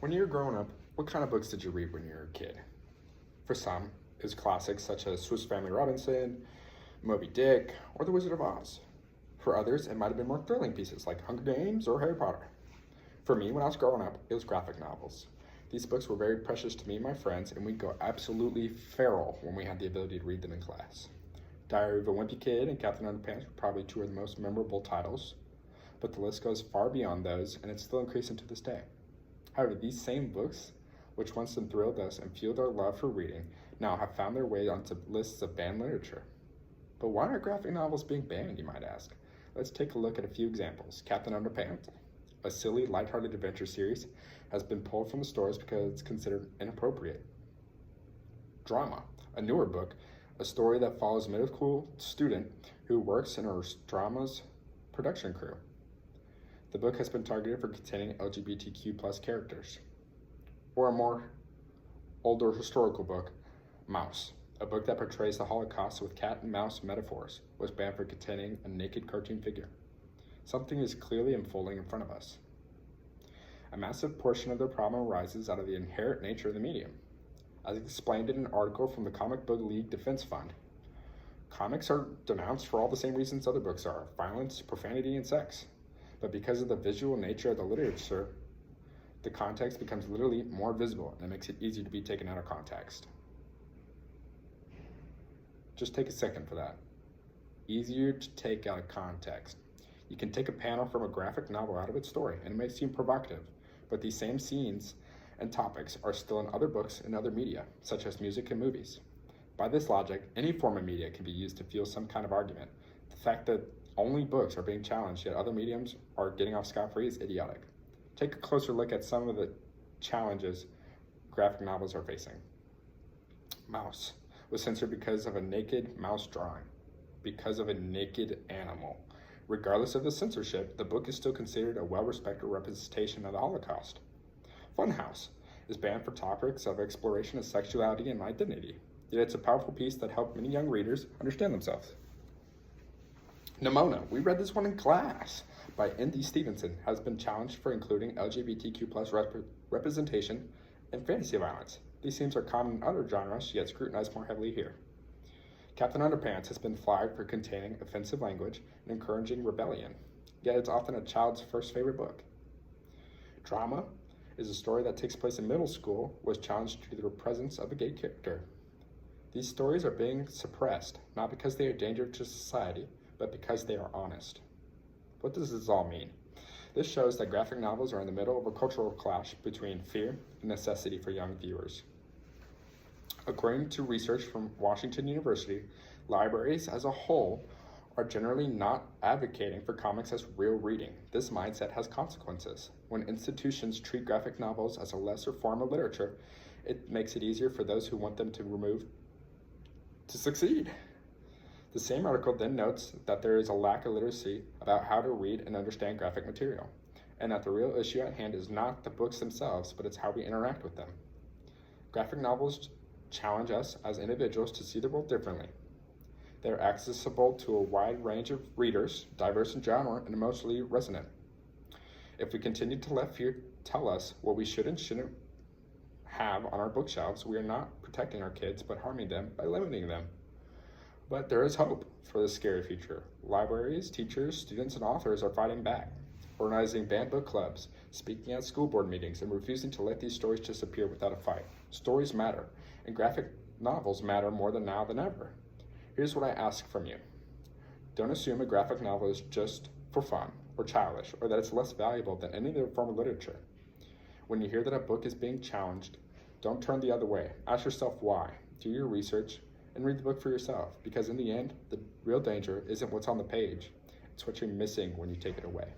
When you were growing up, what kind of books did you read when you were a kid? For some, it was classics such as Swiss Family Robinson, Moby Dick, or The Wizard of Oz. For others, it might have been more thrilling pieces like Hunger Games or Harry Potter. For me, when I was growing up, it was graphic novels. These books were very precious to me and my friends, and we'd go absolutely feral when we had the ability to read them in class. Diary of a Wimpy Kid and Captain Underpants were probably two of the most memorable titles, but the list goes far beyond those, and it's still increasing to this day. However, these same books, which once thrilled us and fueled our love for reading, now have found their way onto lists of banned literature. But why are graphic novels being banned, you might ask? Let's take a look at a few examples. Captain Underpants, a silly, lighthearted adventure series, has been pulled from the stores because it's considered inappropriate. Drama, a newer book, a story that follows a middle school student who works in her drama's production crew. The book has been targeted for containing LGBTQ+ characters. Or a more older historical book, Mouse, a book that portrays the Holocaust with cat and mouse metaphors, was banned for containing a naked cartoon figure. Something is clearly unfolding in front of us. A massive portion of the problem arises out of the inherent nature of the medium. As explained in an article from the Comic Book League Defense Fund, comics are denounced for all the same reasons other books are: violence, profanity, and sex. But because of the visual nature of the literature, the context becomes literally more visible, and it makes it easy to be taken out of context. Just take a second for that. Easier to take out of context. You can take a panel from a graphic novel out of its story, and it may seem provocative, but these same scenes and topics are still in other books and other media, such as music and movies. By this logic, any form of media can be used to fuel some kind of argument. The fact that only books are being challenged, yet other mediums are getting off scot-free is idiotic. Take a closer look at some of the challenges graphic novels are facing. Mouse was censored because of a naked mouse drawing, because of a naked animal. Regardless of the censorship, the book is still considered a well-respected representation of the Holocaust. Funhouse is banned for topics of exploration of sexuality and identity, yet it's a powerful piece that helped many young readers understand themselves. Nimona, we read this one in class, by N.D. Stevenson, has been challenged for including LGBTQ+ representation and fantasy violence. These themes are common in other genres, yet scrutinized more heavily here. Captain Underpants has been flagged for containing offensive language and encouraging rebellion, yet it's often a child's first favorite book. Drama is a story that takes place in middle school, was challenged due to the presence of a gay character. These stories are being suppressed, not because they are a danger to society, but because they are honest. What does this all mean? This shows that graphic novels are in the middle of a cultural clash between fear and necessity for young viewers. According to research from Washington University, libraries as a whole are generally not advocating for comics as real reading. This mindset has consequences. When institutions treat graphic novels as a lesser form of literature, it makes it easier for those who want them to succeed. The same article then notes that there is a lack of literacy about how to read and understand graphic material, and that the real issue at hand is not the books themselves, but it's how we interact with them. Graphic novels challenge us as individuals to see the world differently. They're accessible to a wide range of readers, diverse in genre and emotionally resonant. If we continue to let fear tell us what we should and shouldn't have on our bookshelves, we are not protecting our kids, but harming them by limiting them. But there is hope for this scary future. Libraries, teachers, students, and authors are fighting back, organizing banned book clubs, speaking at school board meetings, and refusing to let these stories disappear without a fight. Stories matter, and graphic novels matter more than now than ever. Here's what I ask from you. Don't assume a graphic novel is just for fun or childish, or that it's less valuable than any other form of literature. When you hear that a book is being challenged, don't turn the other way. Ask yourself why. Do your research and read the book for yourself, because in the end, the real danger isn't what's on the page. It's what you're missing when you take it away.